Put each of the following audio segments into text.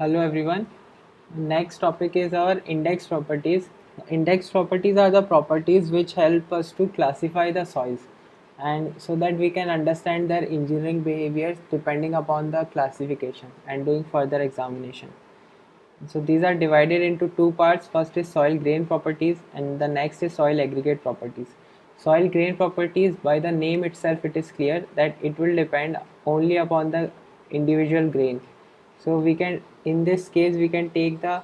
Hello everyone. Next topic is our index properties. Index properties are the properties which help us to classify the soils and so that we can understand their engineering behaviors depending upon the classification and doing further examination. So these are divided into two parts. First is soil grain properties and the next is soil aggregate properties. Soil grain properties, by the name itself it is clear that it will depend only upon the individual grain. So we can, in this case we can take the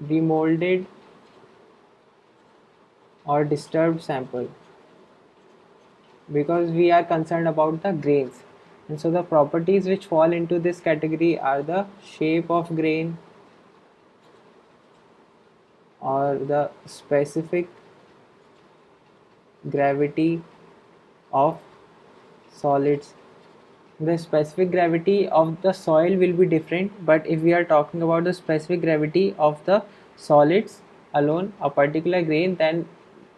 remolded or disturbed sample because we are concerned about the grains. And so the properties which fall into this category are the shape of grain or the specific gravity of solids. The specific gravity of the soil will be different, but if we are talking about the specific gravity of the solids alone, a particular grain, then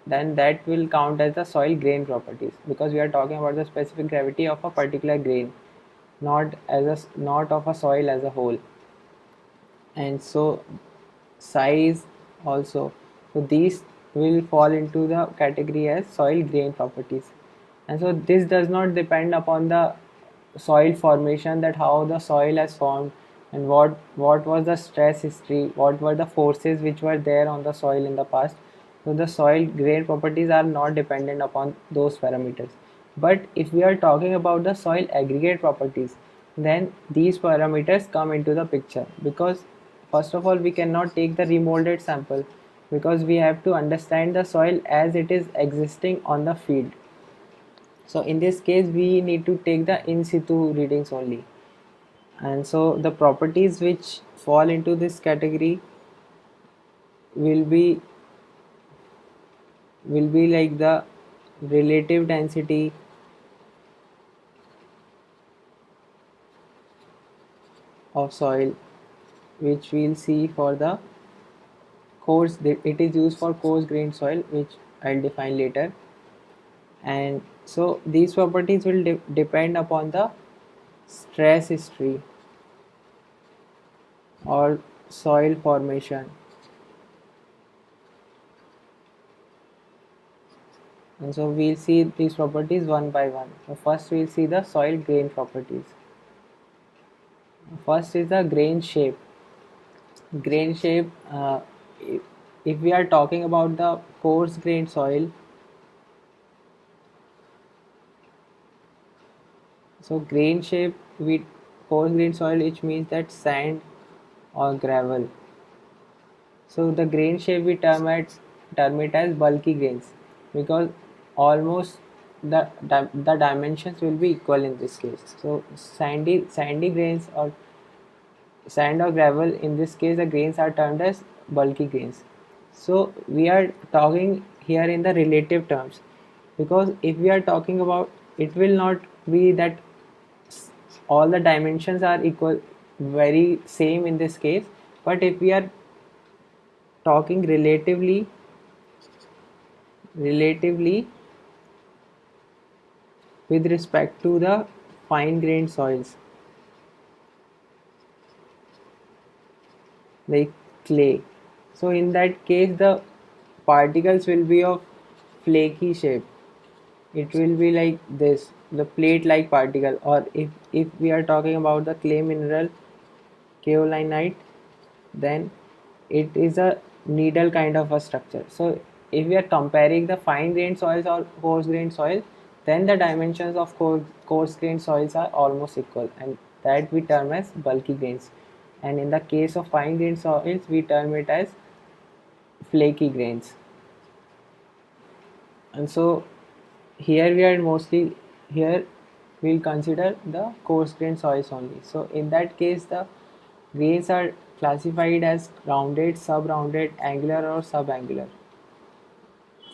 that will count as the soil grain properties because we are talking about the specific gravity of a particular grain, not of a soil as a whole. And so size also, so these will fall into the category as soil grain properties. And so this does not depend upon the soil formation, that how the soil has formed and what was the stress history, what were the forces which were there on the soil in the past. So the soil grain properties are not dependent upon those parameters. But if we are talking about the soil aggregate properties, then these parameters come into the picture because first of all we cannot take the remolded sample because we have to understand the soil as it is existing on the field. So in this case we need to take the in situ readings only. And so the properties which fall into this category will be like the relative density, of soil, which we'll see for the coarse, it is used for coarse grained soil, which I'll define later. And so these properties will depend upon the stress history or soil formation. And so we'll see these properties one by one. So first we'll see the soil grain properties. First is the grain shape. Grain shape, if we are talking about the coarse grained soil, so grain shape with coarse grained soil, which means that sand or gravel. So the grain shape we term it as bulky grains because almost the dimensions will be equal in this case. So sandy grains or sand or gravel, in this case the grains are termed as bulky grains. So we are talking here in the relative terms because if we are talking about, it will not be that all the dimensions are equal, very same in this case. But if we are talking relatively with respect to the fine grained soils like clay, so in that case the particles will be of flaky shape. It will be like this, the plate like particle. Or if we are talking about the clay mineral kaolinite, then it is a needle kind of a structure. So if we are comparing the fine grained soils or coarse grained soils, then the dimensions of coarse grained soils are almost equal, and that we term as bulky grains. And in the case of fine grained soils, we term it as flaky grains. And so here we are mostly, here we'll consider the coarse grained soils only. So in that case the grains are classified as rounded, sub-rounded, angular or sub-angular.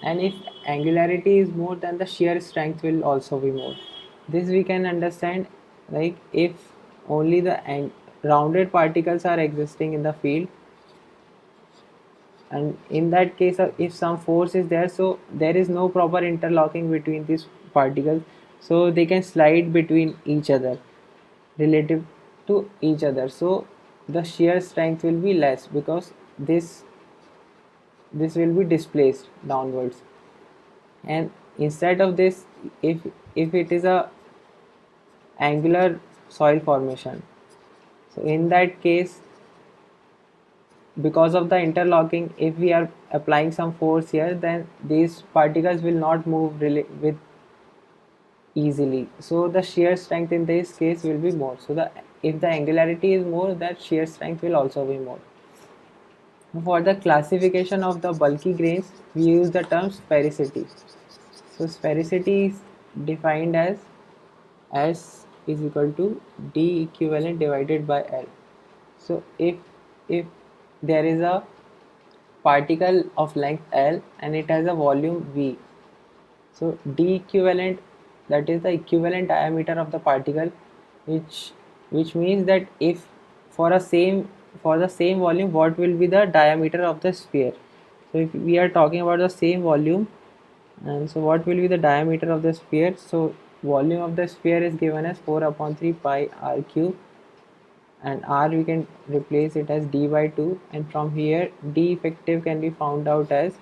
And if angularity is more, then the shear strength will also be more. This we can understand, like if only the rounded particles are existing in the field, and in that case if some force is there, so there is no proper interlocking between these particles, so they can slide between each other relative to each other. So the shear strength will be less because this will be displaced downwards. And instead of this, if it is a angular soil formation, so in that case, because of the interlocking, if we are applying some force here, then these particles will not move really with easily, so the shear strength in this case will be more. So the if the angularity is more, that shear strength will also be more. For the classification of the bulky grains, we use the term sphericity. So sphericity is defined as S is equal to D equivalent divided by L. So if there is a particle of length L and it has a volume V, so D equivalent, that is the equivalent diameter of the particle, which means that if for a same for the same volume, what will be the diameter of the sphere. So if we are talking about the same volume, and so what will be the diameter of the sphere. So volume of the sphere is given as 4 upon 3 pi r cube, and r we can replace it as d by 2, and from here d effective can be found out as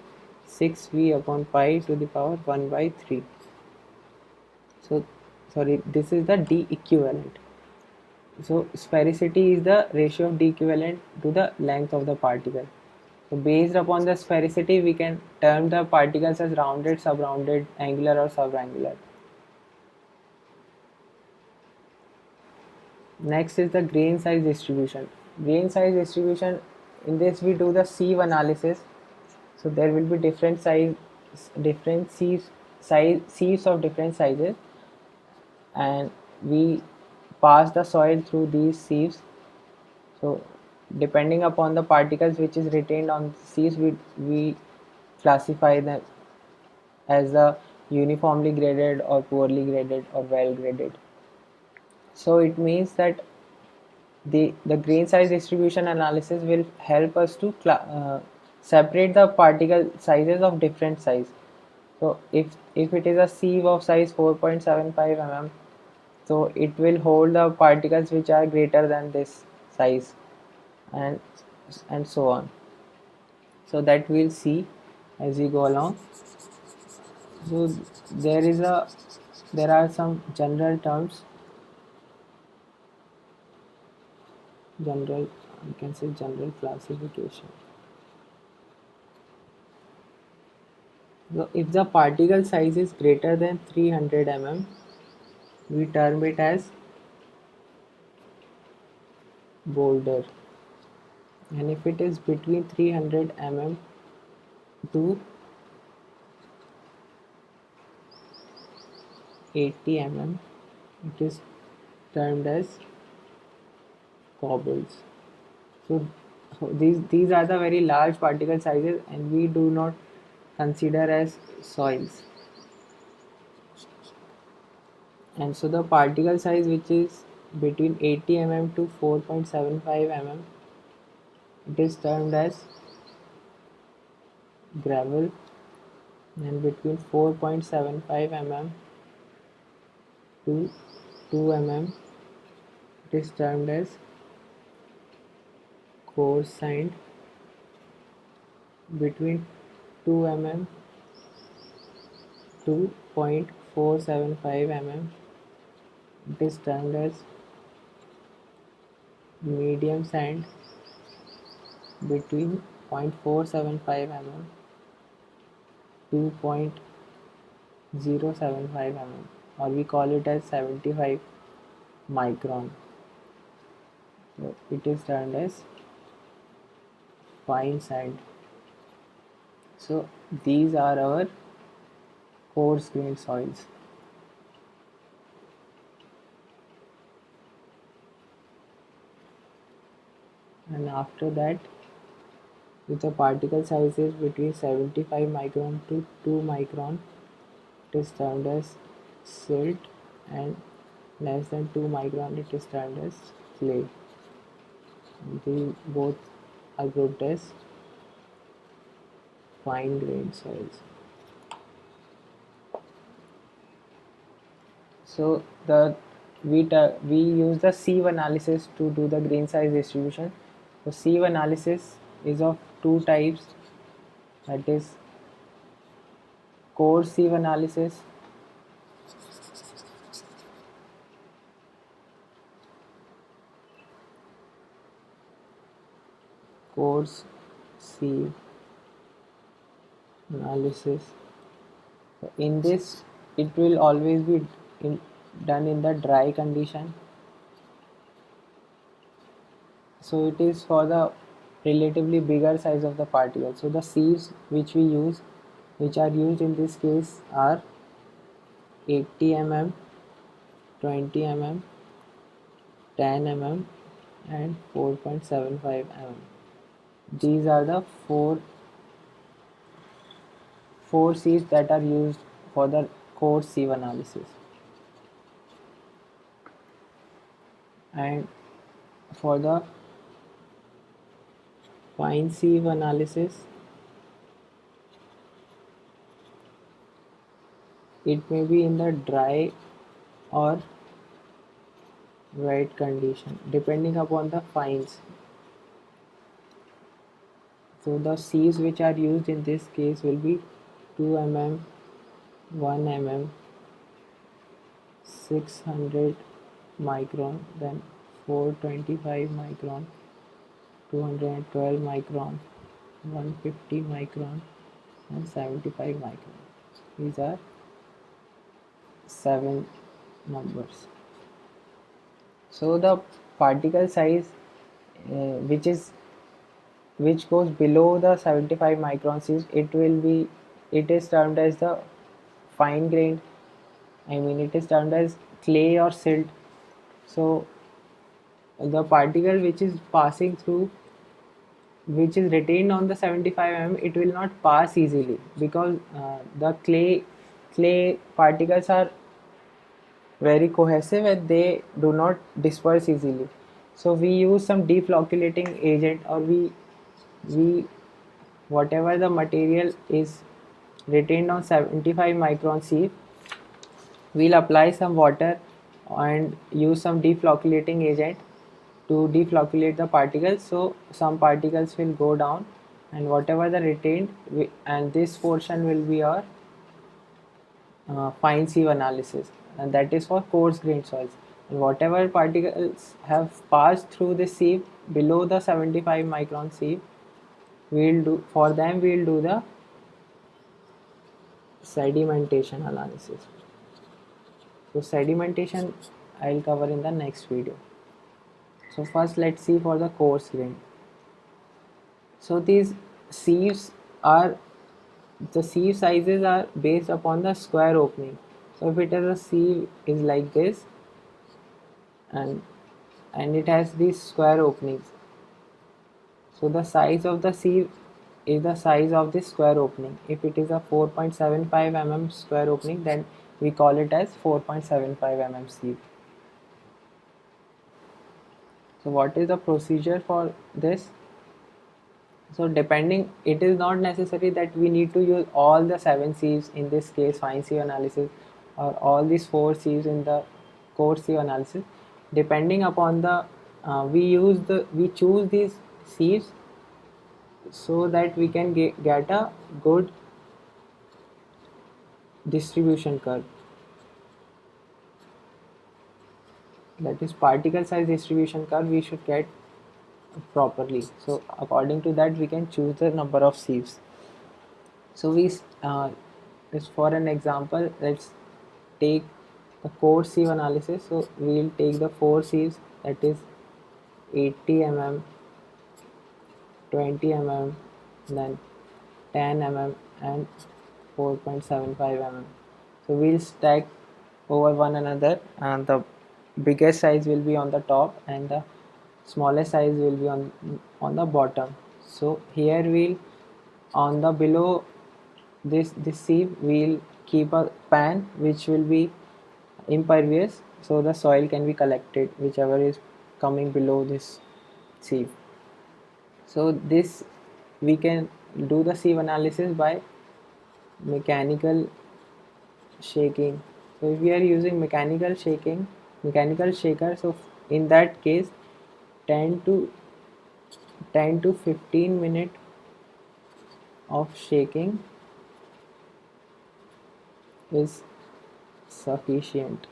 6v upon pi to the power 1 by 3. So sorry, this is the d equivalent. So sphericity is the ratio of d equivalent to the length of the particle. So based upon the sphericity, we can term the particles as rounded, subrounded, angular or subrangular. Next is the grain size distribution. Grain size distribution, in this we do the sieve analysis. So there will be different sieves of different sizes, and we pass the soil through these sieves. So depending upon the particles which is retained on sieves, we classify them as the uniformly graded or poorly graded or well graded. So it means that the grain size distribution analysis will help us to separate the particle sizes of different size. So if it is a sieve of size 4.75 mm, so it will hold the particles which are greater than this size, and so on. So that we'll see as we go along. So there are some general terms, general, you can say general classification. So if the particle size is greater than 300 mm, we term it as boulder, and if it is between 300 mm to 80 mm, it is termed as cobbles. So these are the very large particle sizes, and we do not consider as soils. And so the particle size which is between 80 mm to 4.75 mm, it is termed as gravel, and between 4.75 mm to 2 mm, it is termed as coarse sand. Between 2 mm to 0.475 mm, it is termed as medium sand. Between 0.475 mm to 0.075 mm, or we call it as 75 micron, so it is termed as fine sand. So these are our coarse grained soils. And after that, with the particle sizes between 75 micron to 2 micron, it is termed as silt, and less than 2 micron, it is termed as clay. These both are grouped as fine grained soils. So the we use the sieve analysis to do the grain size distribution. So sieve analysis is of two types, that is core sieve analysis core sieve analysis. So in this, it will always be done in the dry condition. So it is for the relatively bigger size of the particle. So the sieves which are used in this case are 80 mm, 20 mm, 10 mm, and 4.75 mm. These are the four sieves that are used for the core sieve analysis. And for the fine sieve analysis, it may be in the dry or wet condition depending upon the fines. So the sieves which are used in this case will be 2 mm, 1 mm, 600 micron, then 425 micron, 212 micron, 150 micron, and 75 micron. These are 7 numbers. So the particle size which goes below the 75 microns it is termed as the fine grained, it is termed as clay or silt. So the particle which is passing through, which is retained on the 75 mm, it will not pass easily because the clay particles are very cohesive and they do not disperse easily. So we use some deflocculating agent, or we whatever the material is retained on 75 micron sieve, we'll apply some water and use some deflocculating agent to deflocculate the particles. So some particles will go down, and whatever the retained, and this portion will be our fine sieve analysis, and that is for coarse grained soils. And whatever particles have passed through the sieve below the 75 micron sieve, we'll do the sedimentation analysis. So sedimentation I'll cover in the next video. So first let's see for the coarse grain. So these sieves are, the sieve sizes are based upon the square opening. So if it is a sieve is like this, and it has these square openings, so the size of the sieve is the size of this square opening. If it is a 4.75 mm square opening, then we call it as 4.75 mm sieve. So what is the procedure for this? So depending, it is not necessary that we need to use all the 7 sieves in this case fine sieve analysis, or all these 4 sieves in the coarse sieve analysis. Depending upon the we choose these sieves so that we can get a good distribution curve, that is particle size distribution curve we should get properly. So according to that we can choose the number of sieves. So just for an example, let's take the coarse sieve analysis. So we'll take the 4 sieves, that is 80 mm, 20 mm, then 10 mm and 4.75 mm. So we'll stack over one another, and the biggest size will be on the top and the smallest size will be on the bottom. So here we'll, on the below this sieve, we'll keep a pan which will be impervious, so the soil can be collected whichever is coming below this sieve. So this we can do the sieve analysis by mechanical shaking. So if we are using mechanical shaking, mechanical shaker, so in that case 10 to 15 minute of shaking is sufficient.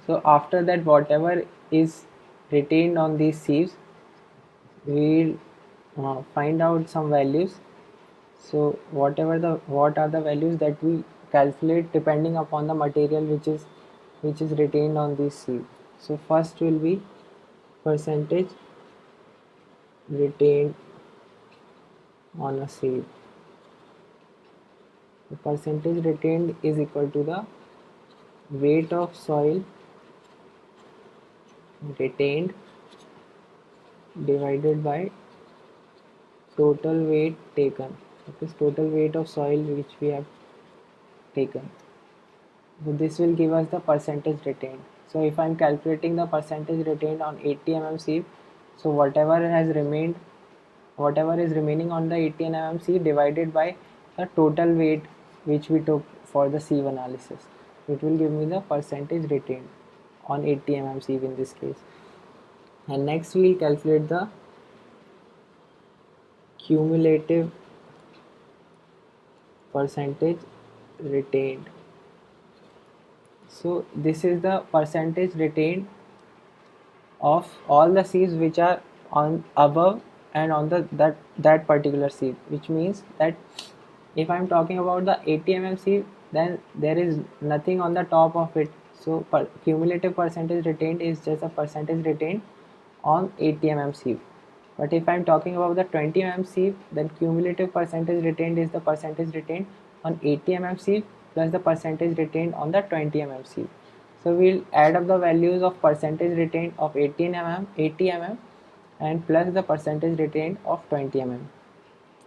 So after that, whatever is retained on these sieves, we'll find out some values. So what are the values that we calculate depending upon the material which is retained on this sieve. So first will be percentage retained on a sieve. The percentage retained is equal to the weight of soil retained divided by total weight taken. That is total weight of soil which we have taken. So this will give us the percentage retained. So if I am calculating the percentage retained on 80 mm sieve, so whatever is remaining on the 80 mm sieve divided by the total weight which we took for the sieve analysis, it will give me the percentage retained on 80 mm sieve in this case. And next we will calculate the cumulative percentage retained. So this is the percentage retained of all the sieves which are on above and on the that particular sieve, which means that if I'm talking about the 80 mm sieve, then there is nothing on the top of it. So cumulative percentage retained is just a percentage retained on 80 mm sieve. But if I'm talking about the 20 mm sieve, then cumulative percentage retained is the percentage retained on 80 mm sieve plus the percentage retained on the 20 mm sieve. So we'll add up the values of percentage retained of 80 mm and plus the percentage retained of 20 mm,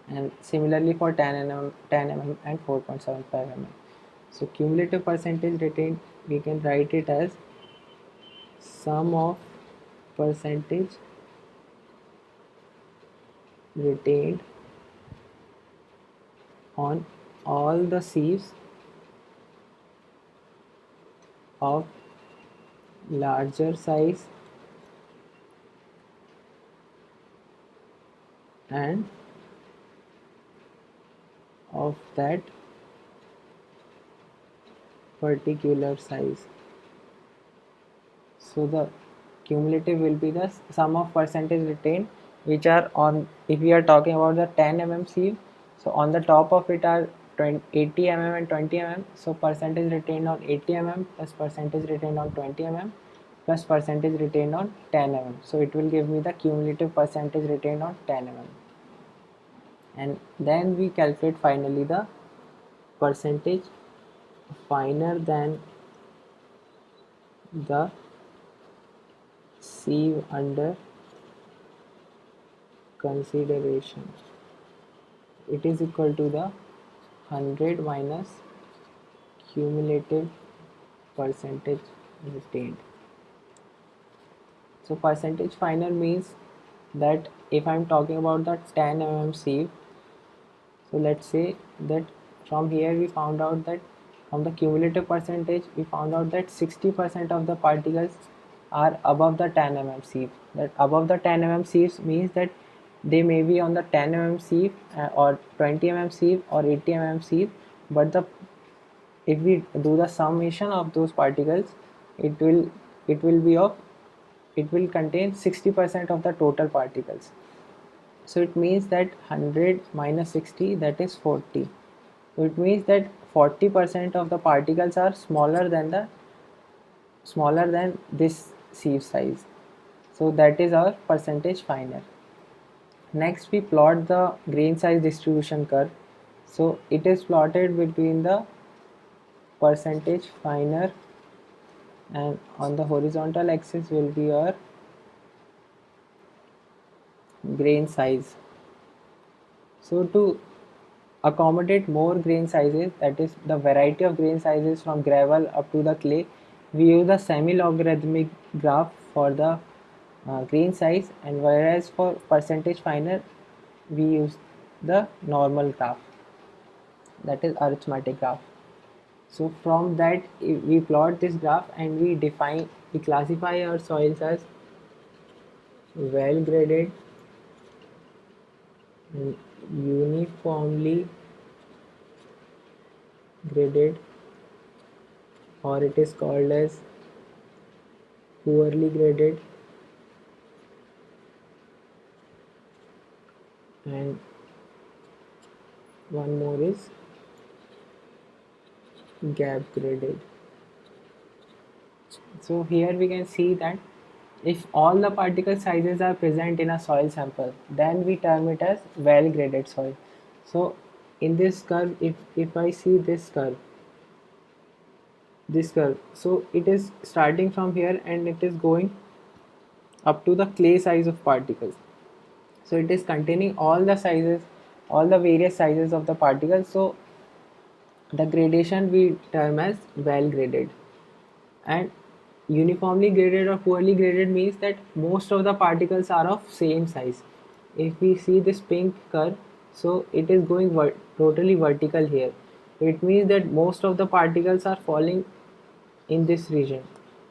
and similarly for 10 mm and 4.75 mm. So cumulative percentage retained, we can write it as sum of percentage retained on all the sieves of larger size and of that particular size. So the cumulative will be the sum of percentage retained which are on, if we are talking about the 10 mm sieve, so on the top of it are 80 mm and 20 mm. So percentage retained on 80 mm plus percentage retained on 20 mm plus percentage retained on 10 mm. So it will give me the cumulative percentage retained on 10 mm. And then we calculate finally the percentage finer than the sieve under consideration. It is equal to the 100 minus cumulative percentage retained. So percentage finer means that if I'm talking about the 10 mm sieve, so let's say that from here we found out that from the cumulative percentage we found out that 60% of the particles are above the 10 mm sieve. That above the 10 mm sieves means that they may be on the 10 mm sieve or 20 mm sieve or 80 mm sieve, but the if we do the summation of those particles, it will be of it will contain 60% of the total particles. So it means that 100 minus 60, that is 40. So it means that 40% of the particles are smaller than this sieve size. So that is our percentage finer. Next we plot the grain size distribution curve. So it is plotted between the percentage finer, and on the horizontal axis will be our grain size. So to accommodate more grain sizes, that is the variety of grain sizes from gravel up to the clay, we use the semi-logarithmic graph for the grain size, and whereas for percentage finer we use the normal graph, that is arithmetic graph. So from that we plot this graph and we classify our soils as well graded, uniformly graded, or it is called as poorly graded, and one more is gap graded. So here we can see that if all the particle sizes are present in a soil sample, then we term it as well graded soil. So in this curve, if I see this curve, so it is starting from here and it is going up to the clay size of particles. So it is containing all the sizes, all the various sizes of the particles. So the gradation we term as well graded. And uniformly graded or poorly graded means that most of the particles are of same size. If we see this pink curve, so it is going totally vertical here. It means that most of the particles are falling in this region,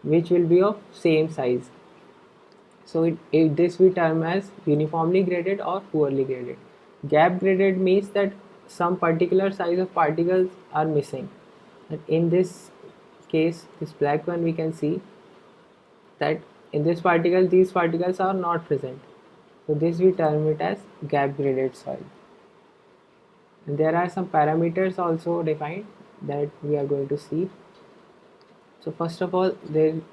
which will be of same size. So this we term as uniformly graded or poorly graded. Gap graded means that some particular size of particles are missing. And in this case, this black one, we can see that in this particle, these particles are not present. So this we term it as gap graded soil. And there are some parameters also defined that we are going to see. So first of all,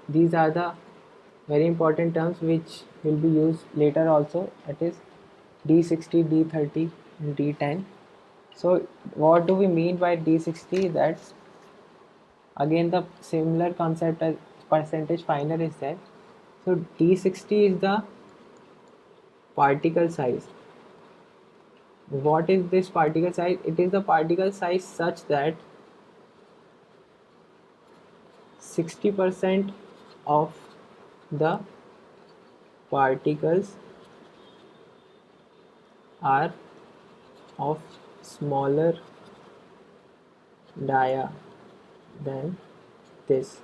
these are the very important terms which will be used later also, that is D60, D30 and D10. So what do we mean by D60? That's again the similar concept as percentage finer is there. So D60 is the particle size. What is this particle size? It is the particle size such that 60% of the particles are of smaller dia than this.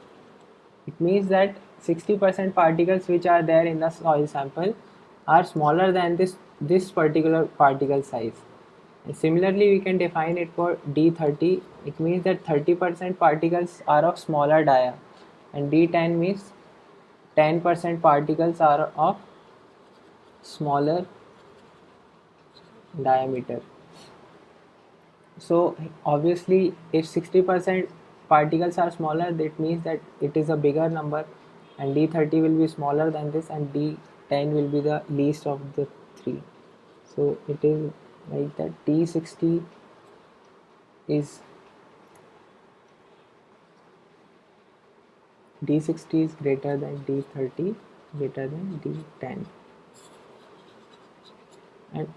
It means that 60% particles which are there in the soil sample are smaller than this particular particle size. And similarly, we can define it for D30. It means that 30% particles are of smaller dia, and D10 means 10% particles are of smaller diameter. So obviously, if 60% particles are smaller, that means that it is a bigger number, and D30 will be smaller than this, and D10 will be the least of the three. So it is like that. D60 is greater than D30, greater than D10, and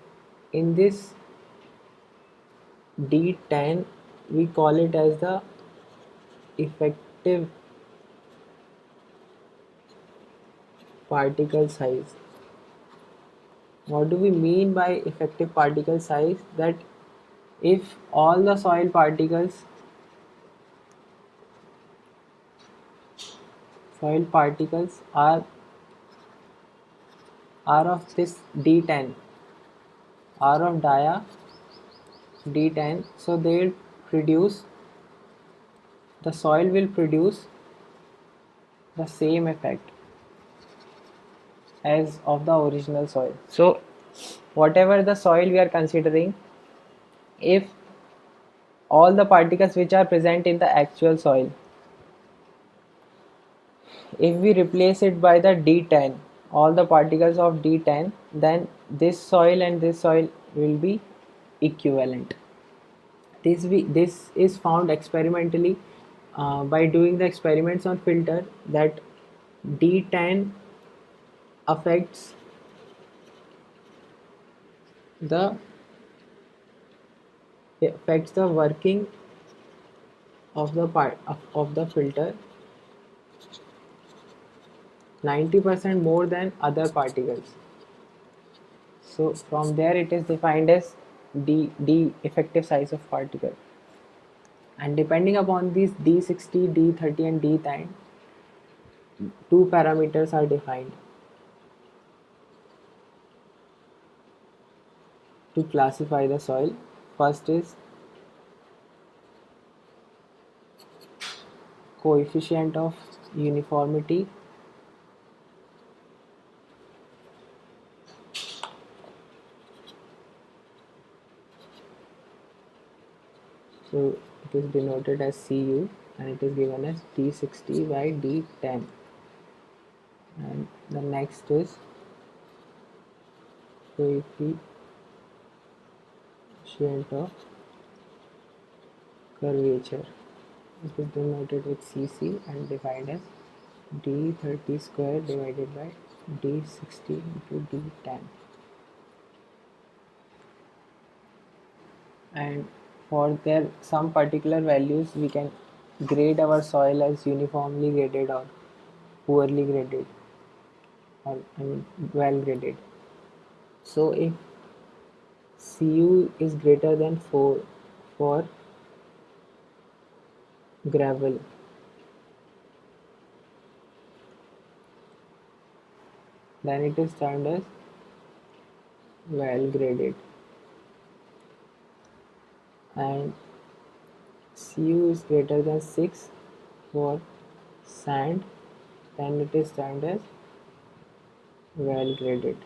in this D10 we call it as the effective particle size. What do we mean by effective particle size? That if all the soil particles are of this D10, are of dia D10, so the soil will produce the same effect as of the original soil. So whatever the soil we are considering, if all the particles which are present in the actual soil, if we replace it by the D10, all the particles of D10, then this soil and this soil will be equivalent. This is found experimentally by doing the experiments on filter, that D10 affects the working of the of the filter 90% more than other particles. So from there it is defined as D effective size of particle. And depending upon these D60, D30 and D10, two parameters are defined to classify the soil. First is coefficient of uniformity. So it is denoted as Cu and it is given as D60 by D10. And the next is coefficient of curvature. It is denoted with Cc and defined as D30 square divided by D60 into D10. And for their some particular values we can grade our soil as uniformly graded or poorly graded, or well graded. So if Cu is greater than 4 for gravel, then it is termed as well graded, and Cu is greater than 6 for sand, then it is termed as well graded.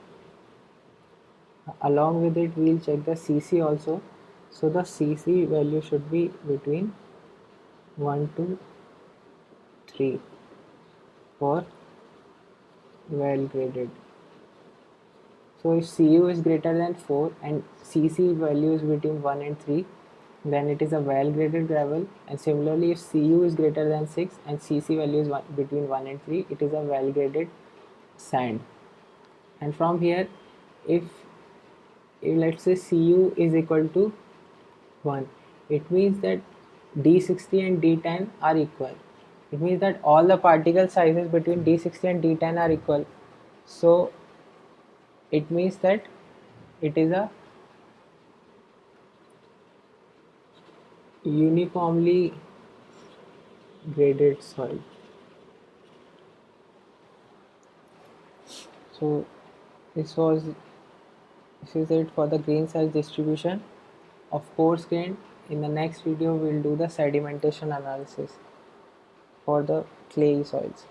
Along with it we will check the Cc also. So the Cc value should be between 1 to 3 for well graded. So if Cu is greater than 4 and Cc value is between 1 and 3, then it is a well graded gravel. And similarly, if Cu is greater than 6 and Cc value is between 1 and 3, it is a well graded sand. And from here, if let's say Cu is equal to 1, it means that D60 and D10 are equal. It means that all the particle sizes between D60 and D10 are equal. So it means that it is a uniformly graded soil. So this is it for the grain size distribution of coarse grain. In the next video we will do the sedimentation analysis for the clayey soils.